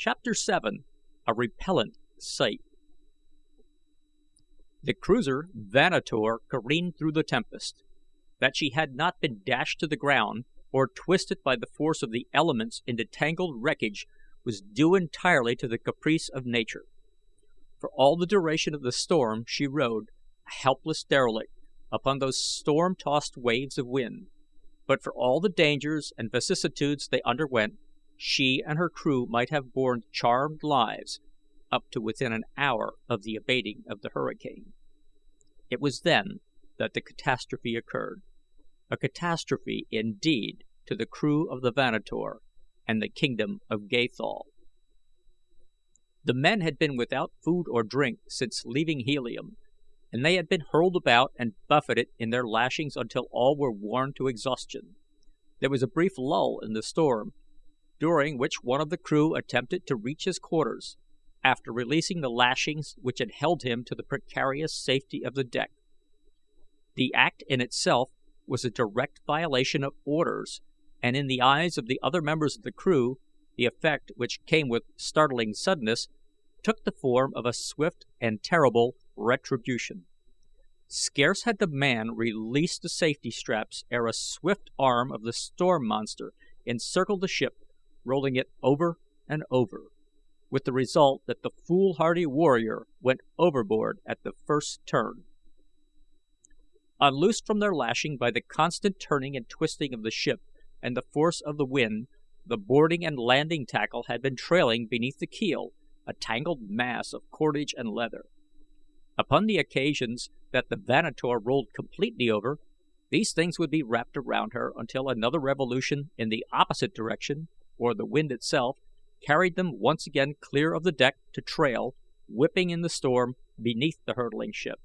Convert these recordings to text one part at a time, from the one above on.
Chapter 7. A Repellent Sight. The cruiser Vanator careened through the tempest. That she had not been dashed to the ground, or twisted by the force of the elements into tangled wreckage, was due entirely to the caprice of nature. For all the duration of the storm she rode, a helpless derelict, upon those storm-tossed waves of wind. But for all the dangers and vicissitudes they underwent, she and her crew might have borne charmed lives up to within an hour of the abating of the hurricane. It was then that the catastrophe occurred. A catastrophe, indeed, to the crew of the Vanator and the kingdom of Gathol. The men had been without food or drink since leaving Helium, and they had been hurled about and buffeted in their lashings until all were worn to exhaustion. There was a brief lull in the storm, during which one of the crew attempted to reach his quarters, after releasing the lashings which had held him to the precarious safety of the deck. The act in itself was a direct violation of orders, and in the eyes of the other members of the crew, the effect, which came with startling suddenness, took the form of a swift and terrible retribution. Scarce had the man released the safety straps ere a swift arm of the storm monster encircled the ship, rolling it over and over, with the result that the foolhardy warrior went overboard at the first turn. Unloosed from their lashing by the constant turning and twisting of the ship and the force of the wind, the boarding and landing tackle had been trailing beneath the keel, a tangled mass of cordage and leather. Upon the occasions that the Vanator rolled completely over, these things would be wrapped around her until another revolution in the opposite direction, or the wind itself, carried them once again clear of the deck to trail, whipping in the storm, beneath the hurtling ship.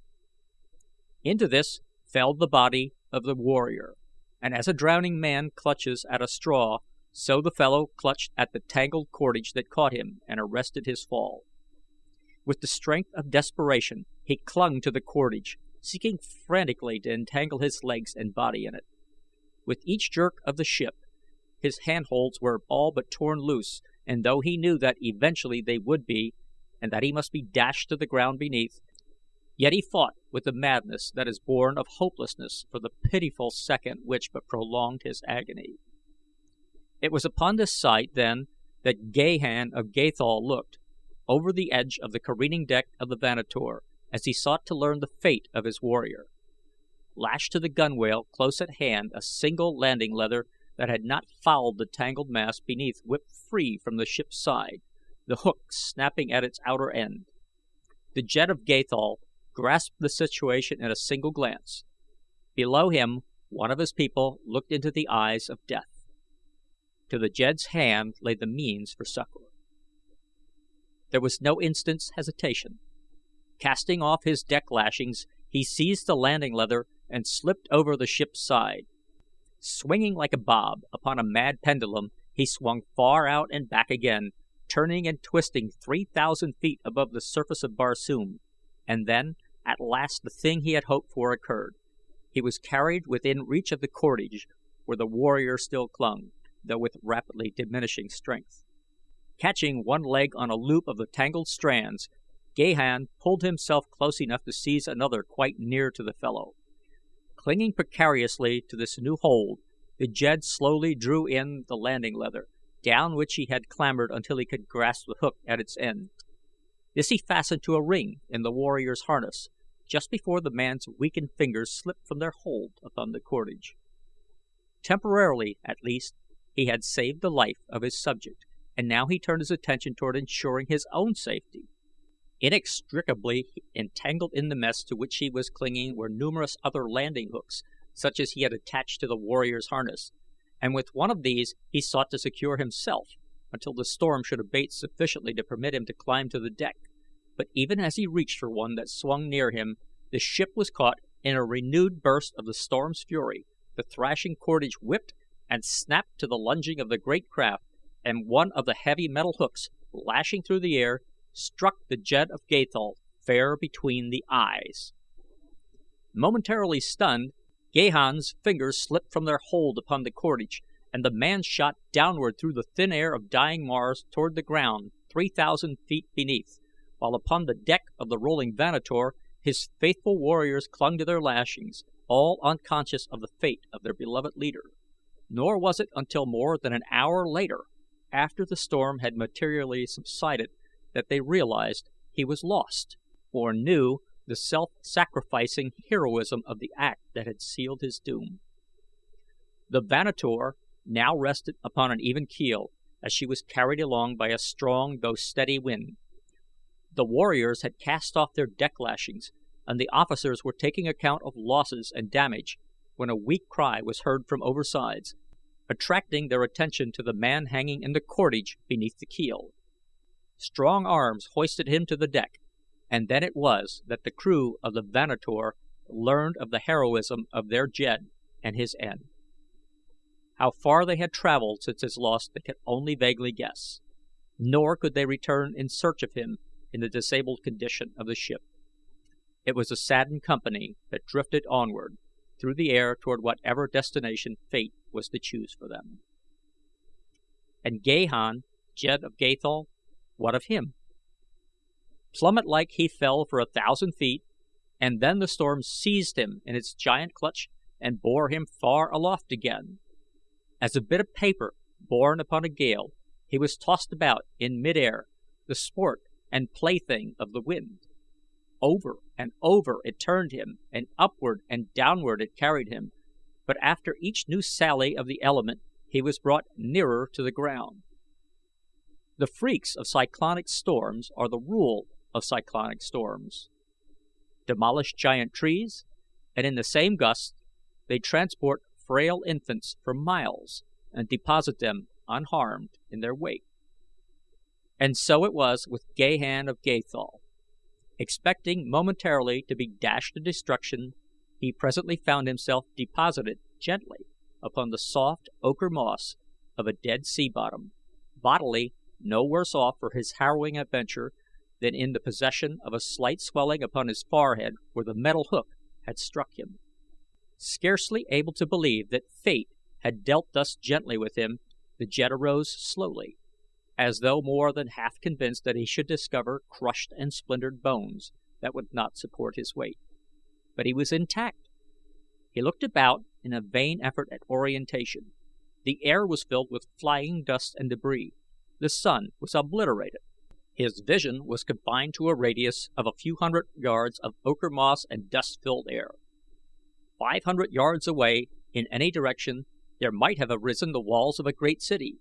Into this fell the body of the warrior, and as a drowning man clutches at a straw, so the fellow clutched at the tangled cordage that caught him and arrested his fall. With the strength of desperation he clung to the cordage, seeking frantically to entangle his legs and body in it. With each jerk of the ship, his handholds were all but torn loose, and though he knew that eventually they would be, and that he must be dashed to the ground beneath, yet he fought with the madness that is born of hopelessness for the pitiful second which but prolonged his agony. It was upon this sight, then, that Gahan of Gathol looked, over the edge of the careening deck of the Vanator, as he sought to learn the fate of his warrior. Lashed to the gunwale close at hand, a single landing leather that had not fouled the tangled mass beneath whipped free from the ship's side, the hook snapping at its outer end. The Jed of Gathol grasped the situation in a single glance. Below him, one of his people looked into the eyes of death. To the Jed's hand lay the means for succor. There was no instant's hesitation. Casting off his deck lashings, he seized the landing leather and slipped over the ship's side. Swinging like a bob upon a mad pendulum, he swung far out and back again, turning and twisting 3,000 feet above the surface of Barsoom, and then, at last, the thing he had hoped for occurred. He was carried within reach of the cordage, where the warrior still clung, though with rapidly diminishing strength. Catching one leg on a loop of the tangled strands, Gahan pulled himself close enough to seize another quite near to the fellow. Clinging precariously to this new hold, the Jed slowly drew in the landing leather, down which he had clambered until he could grasp the hook at its end. This he fastened to a ring in the warrior's harness, just before the man's weakened fingers slipped from their hold upon the cordage. Temporarily, at least, he had saved the life of his subject, and now he turned his attention toward ensuring his own safety. Inextricably entangled in the mess to which he was clinging were numerous other landing hooks, such as he had attached to the warrior's harness, and with one of these he sought to secure himself until the storm should abate sufficiently to permit him to climb to the deck. But even as he reached for one that swung near him, the ship was caught in a renewed burst of the storm's fury. The thrashing cordage whipped and snapped to the lunging of the great craft, and one of the heavy metal hooks, lashing through the air, struck the Jed of Gathol fair between the eyes. Momentarily stunned, Gahan's fingers slipped from their hold upon the cordage, and the man shot downward through the thin air of dying Mars toward the ground, 3,000 feet beneath, while upon the deck of the rolling Vanator his faithful warriors clung to their lashings, all unconscious of the fate of their beloved leader. Nor was it until more than an hour later, after the storm had materially subsided, that they realized he was lost, or knew the self-sacrificing heroism of the act that had sealed his doom. The Vanator now rested upon an even keel as she was carried along by a strong though steady wind. The warriors had cast off their deck lashings, and the officers were taking account of losses and damage when a weak cry was heard from oversides, attracting their attention to the man hanging in the cordage beneath the keel. Strong arms hoisted him to the deck, and then it was that the crew of the Vanator learned of the heroism of their Jed and his end. How far they had traveled since his loss they could only vaguely guess, nor could they return in search of him in the disabled condition of the ship. It was a saddened company that drifted onward through the air toward whatever destination fate was to choose for them. And Gahan, Jed of Gathol, what of him? Plummet-like he fell for 1,000 feet, and then the storm seized him in its giant clutch and bore him far aloft again. As a bit of paper borne upon a gale, he was tossed about in mid-air, the sport and plaything of the wind. Over and over it turned him, and upward and downward it carried him, but after each new sally of the element he was brought nearer to the ground. The freaks of cyclonic storms are the rule of cyclonic storms. Demolish giant trees, and in the same gust they transport frail infants for miles and deposit them unharmed in their wake. And so it was with Gahan of Gathol. Expecting momentarily to be dashed to destruction, he presently found himself deposited gently upon the soft ochre moss of a dead sea bottom, bodily no worse off for his harrowing adventure than in the possession of a slight swelling upon his forehead where the metal hook had struck him. Scarcely able to believe that fate had dealt thus gently with him, the Jed arose slowly, as though more than half convinced that he should discover crushed and splintered bones that would not support his weight. But he was intact. He looked about in a vain effort at orientation. The air was filled with flying dust and debris. The sun was obliterated. His vision was confined to a radius of a few hundred yards of ochre moss and dust-filled air. 500 yards away, in any direction, there might have arisen the walls of a great city,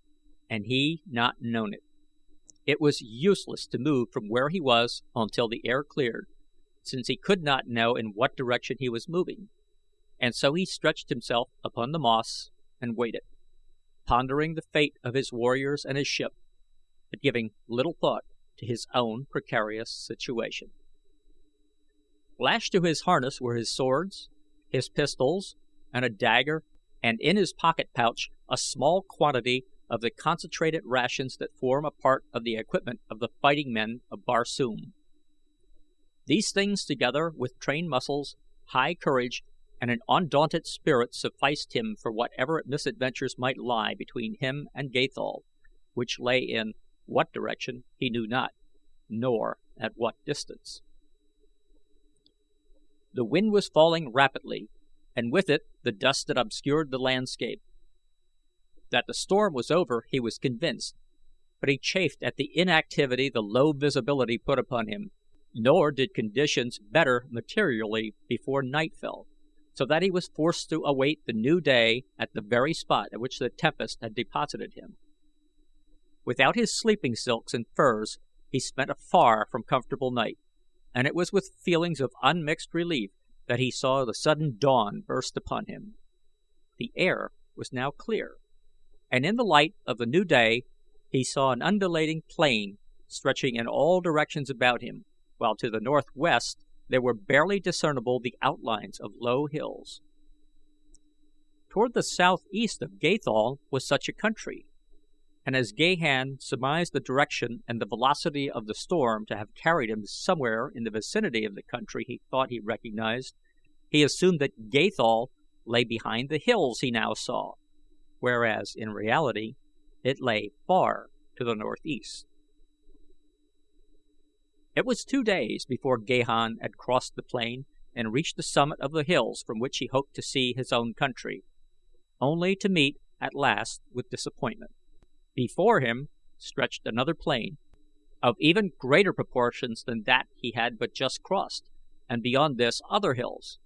and he not known it. It was useless to move from where he was until the air cleared, since he could not know in what direction he was moving, and so he stretched himself upon the moss and waited, pondering the fate of his warriors and his ship, but giving little thought to his own precarious situation. Lashed to his harness were his swords, his pistols, and a dagger, and in his pocket pouch a small quantity of the concentrated rations that form a part of the equipment of the fighting men of Barsoom. These things, together with trained muscles, high courage, and an undaunted spirit, sufficed him for whatever misadventures might lie between him and Gathol, which lay in what direction he knew not, nor at what distance. The wind was falling rapidly, and with it the dust that obscured the landscape. That the storm was over he was convinced, but he chafed at the inactivity the low visibility put upon him, nor did conditions better materially before night fell, so that he was forced to await the new day at the very spot at which the tempest had deposited him. Without his sleeping silks and furs he spent a far from comfortable night, and it was with feelings of unmixed relief that he saw the sudden dawn burst upon him. The air was now clear, and in the light of the new day he saw an undulating plain stretching in all directions about him, while to the northwest there were barely discernible the outlines of low hills. Toward the southeast of Gathol was such a country, and as Gahan surmised the direction and the velocity of the storm to have carried him somewhere in the vicinity of the country he thought he recognized, he assumed that Gathol lay behind the hills he now saw, whereas in reality it lay far to the northeast. It was 2 days before Gahan had crossed the plain and reached the summit of the hills from which he hoped to see his own country, only to meet at last with disappointment. Before him stretched another plain, of even greater proportions than that he had but just crossed, and beyond this other hills.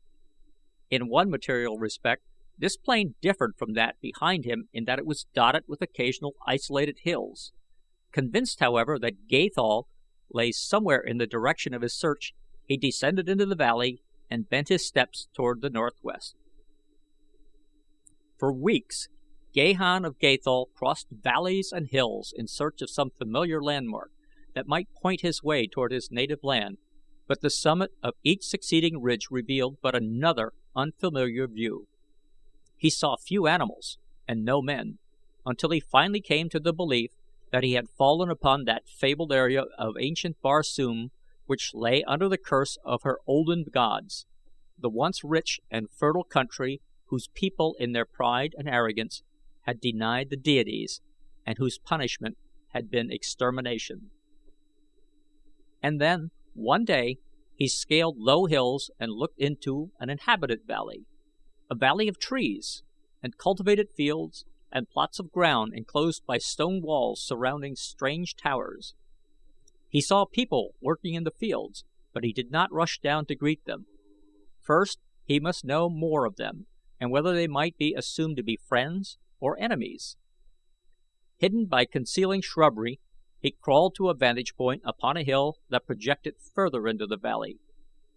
In one material respect this plain differed from that behind him in that it was dotted with occasional isolated hills. Convinced, however, that Gathol lay somewhere in the direction of his search, he descended into the valley and bent his steps toward the northwest. For weeks Gahan of Gathol crossed valleys and hills in search of some familiar landmark that might point his way toward his native land, but the summit of each succeeding ridge revealed but another unfamiliar view. He saw few animals and no men, until he finally came to the belief that he had fallen upon that fabled area of ancient Barsoom which lay under the curse of her olden gods, the once rich and fertile country whose people in their pride and arrogance had denied the deities, and whose punishment had been extermination. And then, one day, he scaled low hills and looked into an inhabited valley, a valley of trees, and cultivated fields, and plots of ground enclosed by stone walls surrounding strange towers. He saw people working in the fields, but he did not rush down to greet them. First, he must know more of them, and whether they might be assumed to be friends or enemies. Hidden by concealing shrubbery, he crawled to a vantage point upon a hill that projected further into the valley,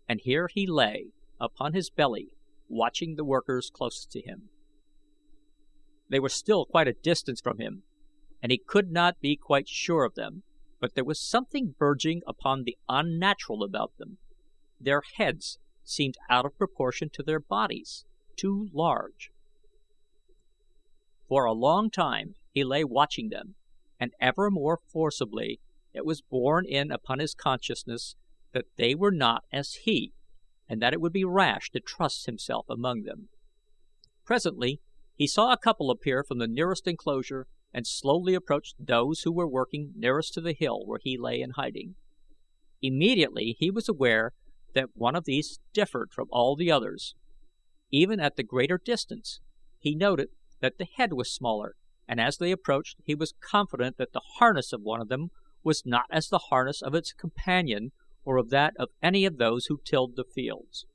and here he lay, upon his belly, watching the workers closest to him. They were still quite a distance from him, and he could not be quite sure of them, but there was something verging upon the unnatural about them. Their heads seemed out of proportion to their bodies, too large. For a long time he lay watching them, and ever more forcibly it was borne in upon his consciousness that they were not as he, and that it would be rash to trust himself among them. Presently he saw a couple appear from the nearest enclosure and slowly approach those who were working nearest to the hill where he lay in hiding. Immediately he was aware that one of these differed from all the others. Even at the greater distance he noted that the head was smaller, and as they approached he was confident that the harness of one of them was not as the harness of its companion or of that of any of those who tilled the fields.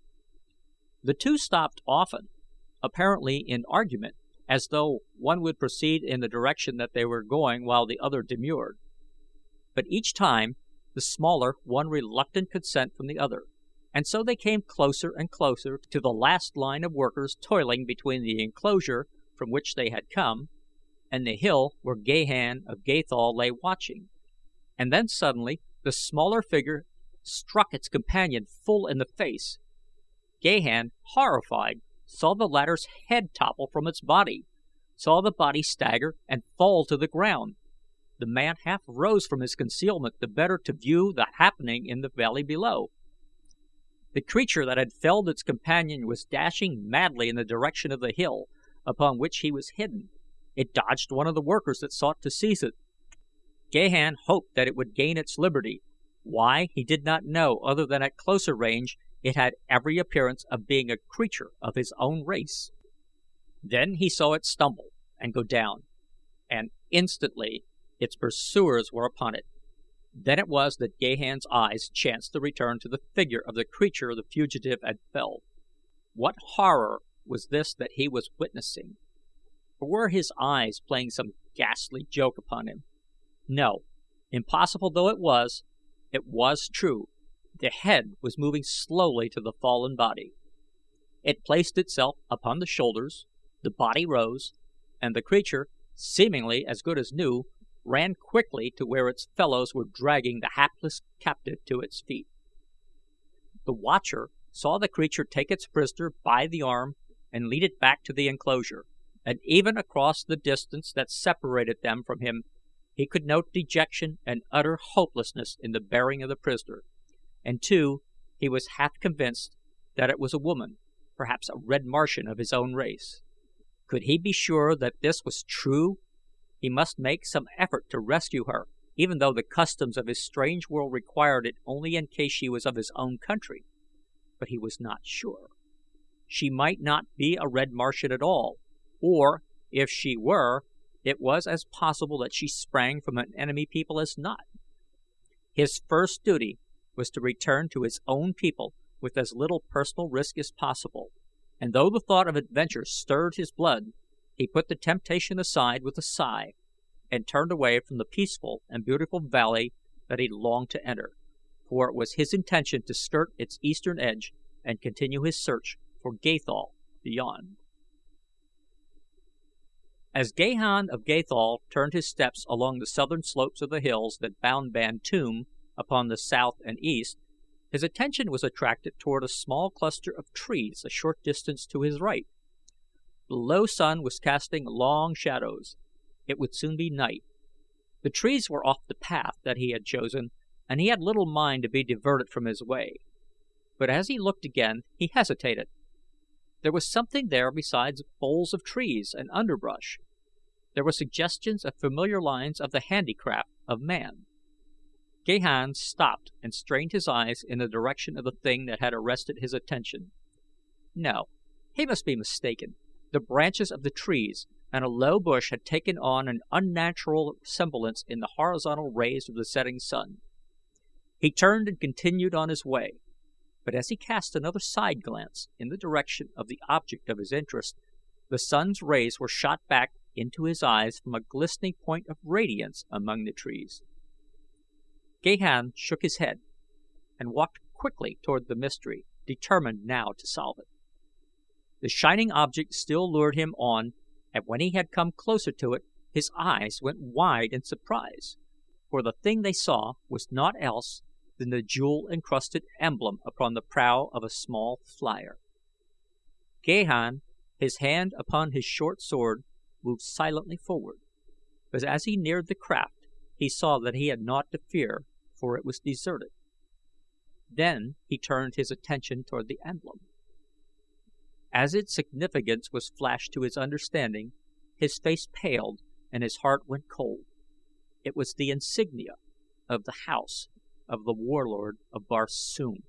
The two stopped often, apparently in argument, as though one would proceed in the direction that they were going while the other demurred. But each time the smaller won reluctant consent from the other, and so they came closer and closer to the last line of workers toiling between the enclosure from which they had come and the hill where Gahan of Gathol lay watching, and then suddenly the smaller figure struck its companion full in the face. Gahan, horrified, saw the latter's head topple from its body, saw the body stagger and fall to the ground. The man half rose from his concealment the better to view the happening in the valley below. The creature that had felled its companion was dashing madly in the direction of the hill upon which he was hidden. It dodged one of the workers that sought to seize it. Gahan hoped that it would gain its liberty. Why, he did not know, other than at closer range it had every appearance of being a creature of his own race. Then he saw it stumble and go down, and instantly its pursuers were upon it. Then it was that Gahan's eyes chanced to return to the figure of the creature the fugitive had felled. What horror was this that he was witnessing? Or were his eyes playing some ghastly joke upon him? No, impossible though it was true. The head was moving slowly to the fallen body. It placed itself upon the shoulders, the body rose, and the creature, seemingly as good as new, ran quickly to where its fellows were dragging the hapless captive to its feet. The watcher saw the creature take its prisoner by the arm and lead it back to the enclosure, and even across the distance that separated them from him he could note dejection and utter hopelessness in the bearing of the prisoner, and too he was half convinced that it was a woman, perhaps a red Martian of his own race. Could he be sure that this was true? He must make some effort to rescue her, even though the customs of his strange world required it only in case she was of his own country. But he was not sure. She might not be a red Martian at all, or, if she were, it was as possible that she sprang from an enemy people as not. His first duty was to return to his own people with as little personal risk as possible, and though the thought of adventure stirred his blood, he put the temptation aside with a sigh, and turned away from the peaceful and beautiful valley that he longed to enter, for it was his intention to skirt its eastern edge and continue his search for Gathol beyond. As Gahan of Gathol turned his steps along the southern slopes of the hills that bound Bantoom upon the south and east, his attention was attracted toward a small cluster of trees a short distance to his right. The low sun was casting long shadows. It would soon be night. The trees were off the path that he had chosen, and he had little mind to be diverted from his way. But as he looked again, he hesitated. There was something there besides boles of trees and underbrush. There were suggestions of familiar lines of the handicraft of man. Gahan stopped and strained his eyes in the direction of the thing that had arrested his attention. No, he must be mistaken. The branches of the trees and a low bush had taken on an unnatural semblance in the horizontal rays of the setting sun. He turned and continued on his way, but as he cast another side glance in the direction of the object of his interest, the sun's rays were shot back into his eyes from a glistening point of radiance among the trees. Gahan shook his head and walked quickly toward the mystery, determined now to solve it. The shining object still lured him on, and when he had come closer to it, his eyes went wide in surprise, for the thing they saw was naught else than the jewel-encrusted emblem upon the prow of a small flier. Gahan, his hand upon his short sword, moved silently forward, but as he neared the craft he saw that he had naught to fear, for it was deserted. Then he turned his attention toward the emblem. As its significance was flashed to his understanding, his face paled and his heart went cold. It was the insignia of the house of the warlord of Barsoom.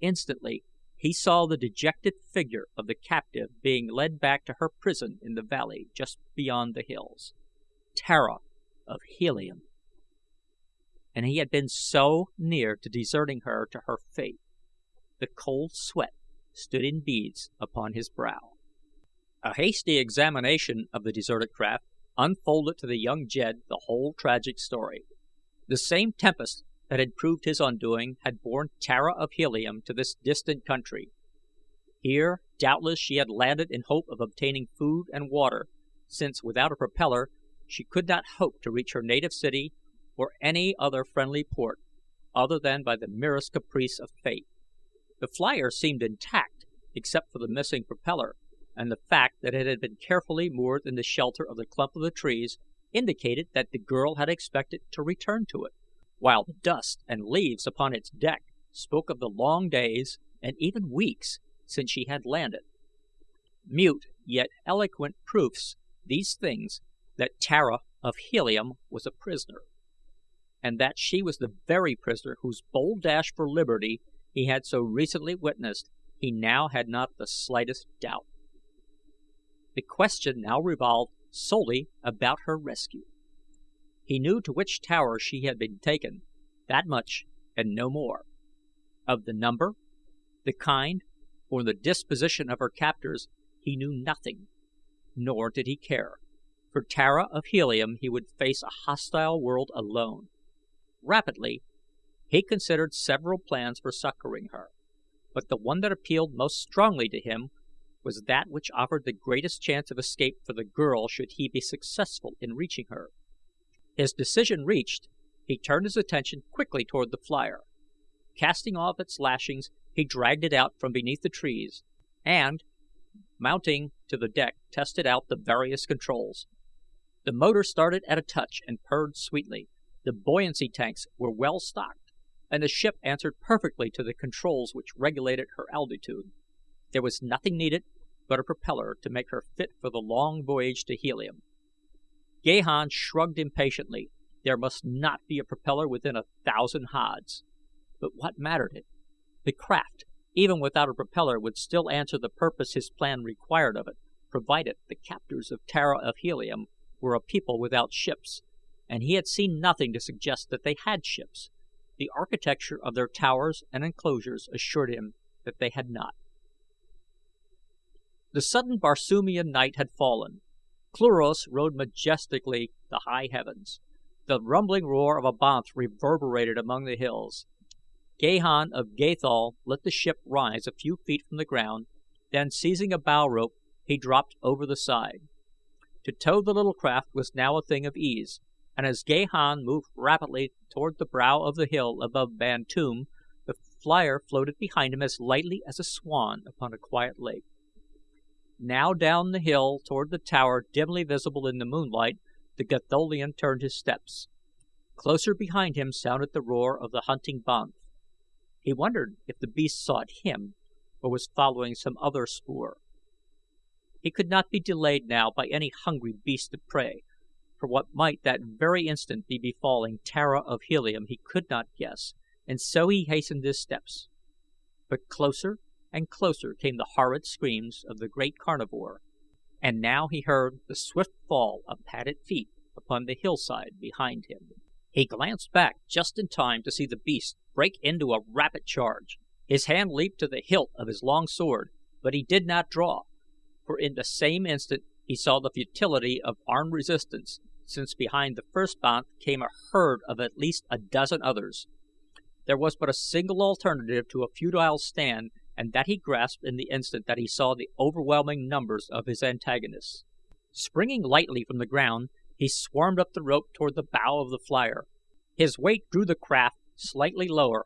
Instantly he saw the dejected figure of the captive being led back to her prison in the valley just beyond the hills. Tara of Helium. And he had been so near to deserting her to her fate. The cold sweat stood in beads upon his brow. A hasty examination of the deserted craft unfolded to the young Jed the whole tragic story. The same tempest that had proved his undoing had borne Tara of Helium to this distant country. Here, doubtless, she had landed in hope of obtaining food and water, since without a propeller she could not hope to reach her native city or any other friendly port, other than by the merest caprice of fate. The flier seemed intact, except for the missing propeller, and the fact that it had been carefully moored in the shelter of the clump of the trees indicated that the girl had expected to return to it, while the dust and leaves upon its deck spoke of the long days and even weeks since she had landed. Mute yet eloquent proofs, these things, that Tara of Helium was a prisoner, and that she was the very prisoner whose bold dash for liberty he had so recently witnessed, he now had not the slightest doubt. The question now revolved solely about her rescue. He knew to which tower she had been taken, that much and no more. Of the number, the kind, or the disposition of her captors he knew nothing, nor did he care. For Tara of Helium he would face a hostile world alone. Rapidly he considered several plans for succoring her, but the one that appealed most strongly to him was that which offered the greatest chance of escape for the girl should he be successful in reaching her. His decision reached, he turned his attention quickly toward the flier. Casting off its lashings, he dragged it out from beneath the trees, and, mounting to the deck, tested out the various controls. The motor started at a touch and purred sweetly. The buoyancy tanks were well stocked, and the ship answered perfectly to the controls which regulated her altitude. There was nothing needed but a propeller to make her fit for the long voyage to Helium. Gahan shrugged impatiently. There must not be a propeller within 1,000 haads. But what mattered it? The craft, even without a propeller, would still answer the purpose his plan required of it, provided the captors of Tara of Helium were a people without ships, and he had seen nothing to suggest that they had ships. The architecture of their towers and enclosures assured him that they had not. The sudden Barsoomian night had fallen. Cluros rode majestically the high heavens. The rumbling roar of a banth reverberated among the hills. Gahan of Gathol let the ship rise a few feet from the ground, then seizing a bow rope he dropped over the side. To tow the little craft was now a thing of ease, and as Gahan moved rapidly toward the brow of the hill above Bantoom, the flier floated behind him as lightly as a swan upon a quiet lake. Now down the hill toward the tower dimly visible in the moonlight, the Gatholian turned his steps. Closer behind him sounded the roar of the hunting banth. He wondered if the beast sought him, or was following some other spoor. He could not be delayed now by any hungry beast of prey, for what might that very instant be befalling Tara of Helium he could not guess, and so he hastened his steps. But closer and closer came the horrid screams of the great carnivore, and now he heard the swift fall of padded feet upon the hillside behind him. He glanced back just in time to see the beast break into a rapid charge. His hand leaped to the hilt of his long sword, but he did not draw, for in the same instant he saw the futility of armed resistance, since behind the first banth came a herd of at least a dozen others. There was but a single alternative to a futile stand, and that he grasped in the instant that he saw the overwhelming numbers of his antagonists. Springing lightly from the ground, he swarmed up the rope toward the bow of the flier. His weight drew the craft slightly lower,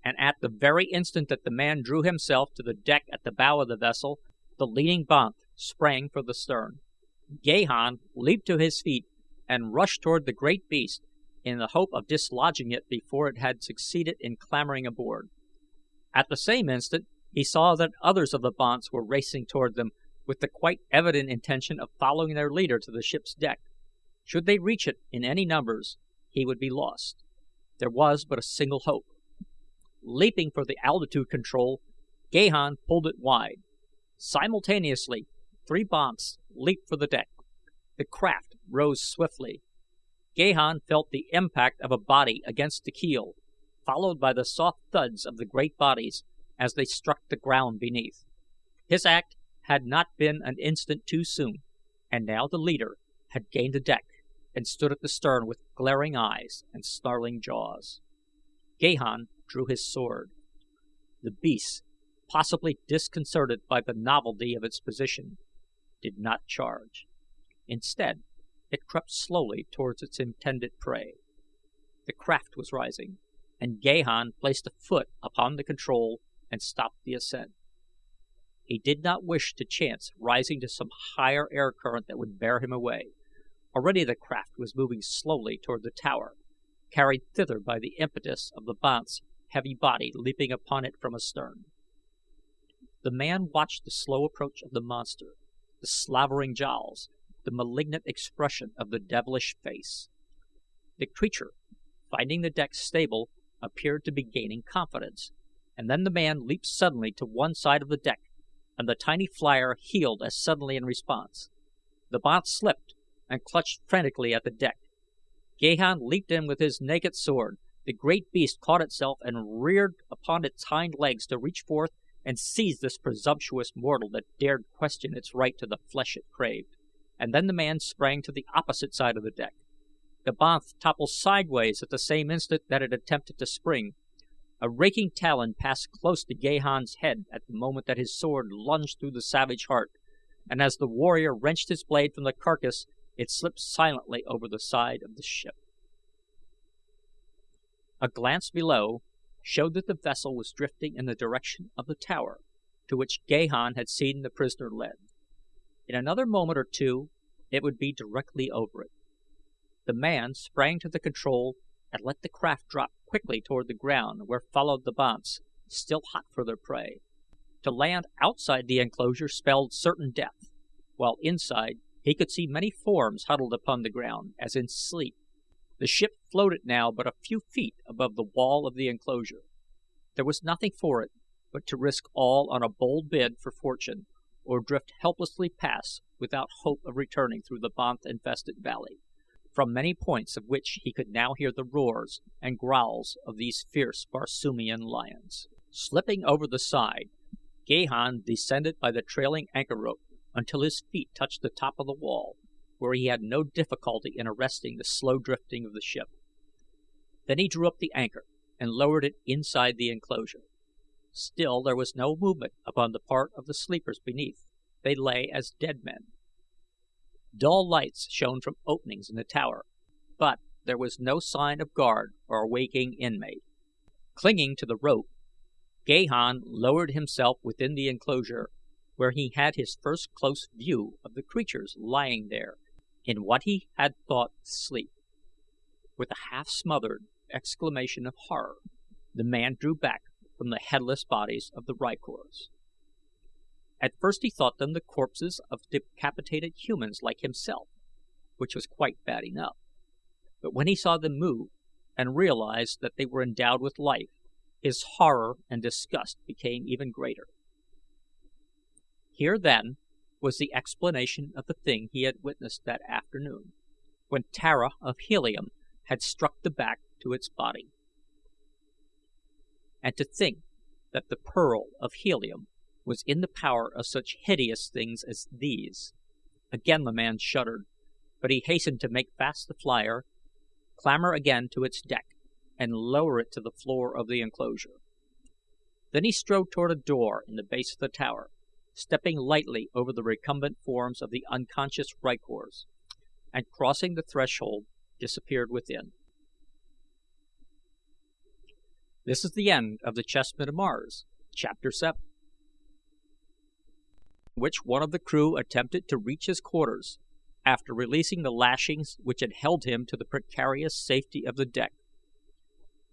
and at the very instant that the man drew himself to the deck at the bow of the vessel, the leading banth sprang for the stern. Gahan leaped to his feet and rushed toward the great beast in the hope of dislodging it before it had succeeded in clambering aboard. At the same instant he saw that others of the banths were racing toward them with the quite evident intention of following their leader to the ship's deck. Should they reach it in any numbers, he would be lost. There was but a single hope. Leaping for the altitude control, Gahan pulled it wide. Simultaneously, 3 banths leaped for the deck. The craft rose swiftly. Gahan felt the impact of a body against the keel, followed by the soft thuds of the great bodies as they struck the ground beneath. His act had not been an instant too soon, and now the leader had gained the deck and stood at the stern with glaring eyes and snarling jaws. Gahan drew his sword. The beast, possibly disconcerted by the novelty of its position, did not charge. Instead, it crept slowly towards its intended prey. The craft was rising, and Gahan placed a foot upon the control and stopped the ascent. He did not wish to chance rising to some higher air current that would bear him away. Already the craft was moving slowly toward the tower, carried thither by the impetus of the banth's heavy body leaping upon it from astern. The man watched the slow approach of the monster, the slavering jowls, the malignant expression of the devilish face. The creature, finding the deck stable, appeared to be gaining confidence, and then the man leaped suddenly to one side of the deck, and the tiny flier heeled as suddenly in response. The banth slipped and clutched frantically at the deck. Gahan leaped in with his naked sword. The great beast caught itself and reared upon its hind legs to reach forth and seize this presumptuous mortal that dared question its right to the flesh it craved. And then the man sprang to the opposite side of the deck. The banth toppled sideways at the same instant that it attempted to spring. A raking talon passed close to Gahan's head at the moment that his sword lunged through the savage heart, and as the warrior wrenched his blade from the carcass, it slipped silently over the side of the ship. A glance below showed that the vessel was drifting in the direction of the tower to which Gahan had seen the prisoner led. In another moment or two it would be directly over it. The man sprang to the control and let the craft drop quickly toward the ground, where followed the banths, still hot for their prey. To land outside the enclosure spelled certain death, while inside he could see many forms huddled upon the ground, as in sleep. The ship floated now but a few feet above the wall of the enclosure. There was nothing for it but to risk all on a bold bid for fortune, or drift helplessly past without hope of returning through the Banth-infested valley, from many points of which he could now hear the roars and growls of these fierce Barsoomian lions. Slipping over the side, Gahan descended by the trailing anchor rope until his feet touched the top of the wall, where he had no difficulty in arresting the slow drifting of the ship. Then he drew up the anchor and lowered it inside the enclosure. Still there was no movement upon the part of the sleepers beneath. They lay as dead men. Dull lights shone from openings in the tower, but there was no sign of guard or waking inmate. Clinging to the rope, Gahan lowered himself within the enclosure, where he had his first close view of the creatures lying there in what he had thought sleep. With a half-smothered exclamation of horror, the man drew back from the headless bodies of the rykors. At first he thought them the corpses of decapitated humans like himself, which was quite bad enough. But when he saw them move, and realized that they were endowed with life, his horror and disgust became even greater. Here, then, was the explanation of the thing he had witnessed that afternoon, when Tara of Helium had struck the back to its body. And to think that the pearl of Helium was in the power of such hideous things as these. Again the man shuddered, but he hastened to make fast the flier, clamber again to its deck, and lower it to the floor of the enclosure. Then he strode toward a door in the base of the tower, stepping lightly over the recumbent forms of the unconscious rykors, and crossing the threshold, disappeared within. This is the end of The Chessmen of Mars, Chapter 7. Which one of the crew attempted to reach his quarters, after releasing the lashings which had held him to the precarious safety of the deck.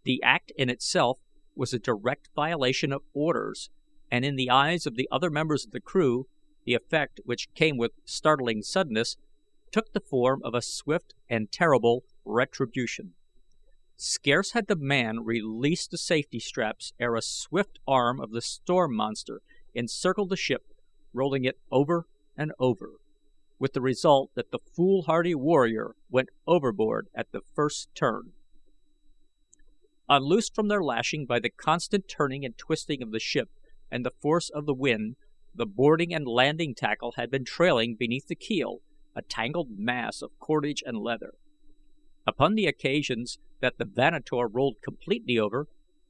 The act in itself was a direct violation of orders, and in the eyes of the other members of the crew, the effect, which came with startling suddenness, took the form of a swift and terrible retribution. Scarce had the man released the safety straps ere a swift arm of the storm monster encircled the ship, rolling it over and over, with the result that the foolhardy warrior went overboard at the first turn. Unloosed from their lashing by the constant turning and twisting of the ship and the force of the wind, the boarding and landing tackle had been trailing beneath the keel, a tangled mass of cordage and leather. Upon the occasions that the Vanator rolled completely over,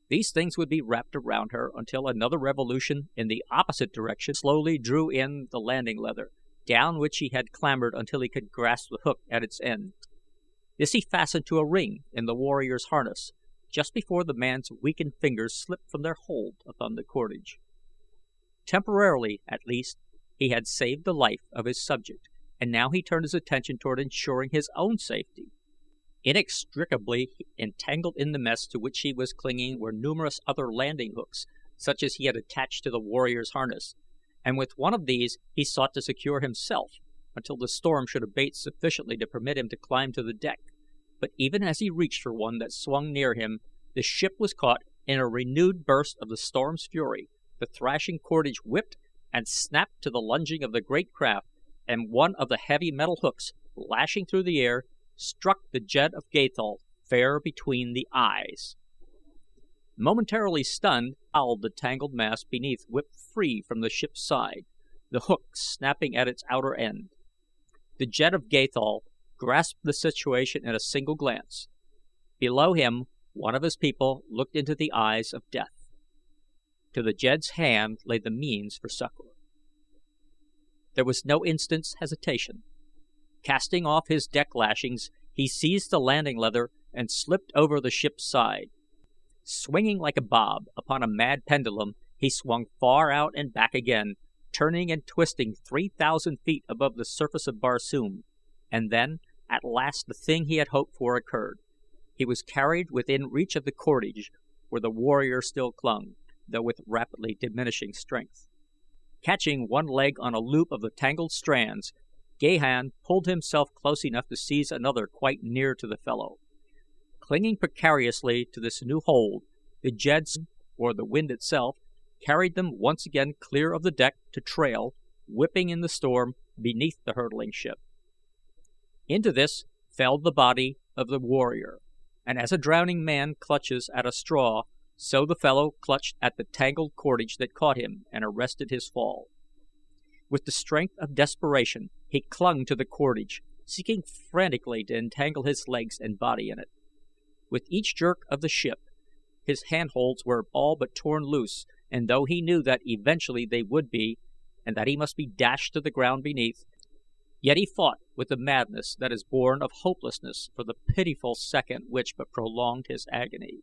these things would be wrapped around her until another revolution in the opposite direction slowly drew in the landing leather, down which he had clambered until he could grasp the hook at its end. This he fastened to a ring in the warrior's harness, just before the man's weakened fingers slipped from their hold upon the cordage. Temporarily, at least, he had saved the life of his subject, and now he turned his attention toward ensuring his own safety. Inextricably entangled in the mess to which he was clinging were numerous other landing hooks, such as he had attached to the warrior's harness, and with one of these he sought to secure himself until the storm should abate sufficiently to permit him to climb to the deck. But even as he reached for one that swung near him, the ship was caught in a renewed burst of the storm's fury. The thrashing cordage whipped and snapped to the lunging of the great craft, and one of the heavy metal hooks, lashing through the air, struck the Jed of Gathol fair between the eyes. Momentarily stunned, the tangled mass beneath whipped free from the ship's side, the hook snapping at its outer end. The Jed of Gathol grasped the situation in a single glance. Below him, one of his people looked into the eyes of death. To the Jed's hand lay the means for succor. There was no instant's hesitation. Casting off his deck lashings, he seized the landing leather and slipped over the ship's side. Swinging like a bob upon a mad pendulum, he swung far out and back again, turning and twisting 3,000 feet above the surface of Barsoom, and then, at last, the thing he had hoped for occurred. He was carried within reach of the cordage, where the warrior still clung, though with rapidly diminishing strength. Catching one leg on a loop of the tangled strands, Gahan pulled himself close enough to seize another quite near to the fellow. Clinging precariously to this new hold, the jets, or the wind itself, carried them once again clear of the deck to trail, whipping in the storm, beneath the hurtling ship. Into this fell the body of the warrior, and as a drowning man clutches at a straw, so the fellow clutched at the tangled cordage that caught him and arrested his fall. With the strength of desperation he clung to the cordage, seeking frantically to entangle his legs and body in it. With each jerk of the ship, his handholds were all but torn loose, and though he knew that eventually they would be, and that he must be dashed to the ground beneath, yet he fought with the madness that is born of hopelessness for the pitiful second which but prolonged his agony.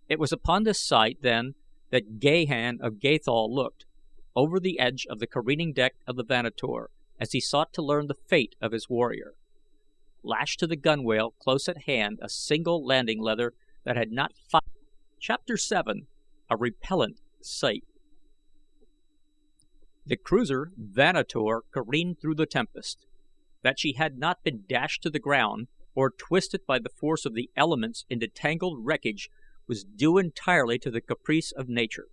It was upon this sight, then, that Gahan of Gathol looked, over the edge of the careening deck of the Vanator, as he sought to learn the fate of his warrior. Lashed to the gunwale close at hand a single landing leather that had not fired. Chapter 7. A Repellent Sight. The cruiser Vanator careened through the tempest. That she had not been dashed to the ground, or twisted by the force of the elements into tangled wreckage, was due entirely to the caprice of nature.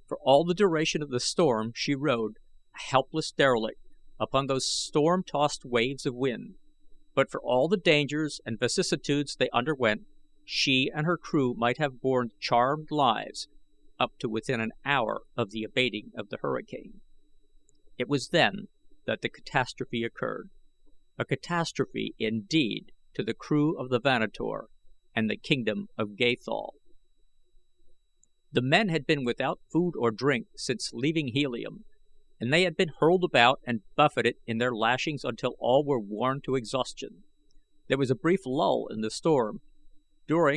For all the duration of the storm she rode, a helpless derelict, upon those storm-tossed waves of wind. But for all the dangers and vicissitudes they underwent, she and her crew might have borne charmed lives up to within an hour of the abating of the hurricane. It was then that the catastrophe occurred, a catastrophe indeed to the crew of the Vanator and the kingdom of Gathol. The men had been without food or drink since leaving Helium, and they had been hurled about and buffeted in their lashings until all were worn to exhaustion. There was a brief lull in the storm, during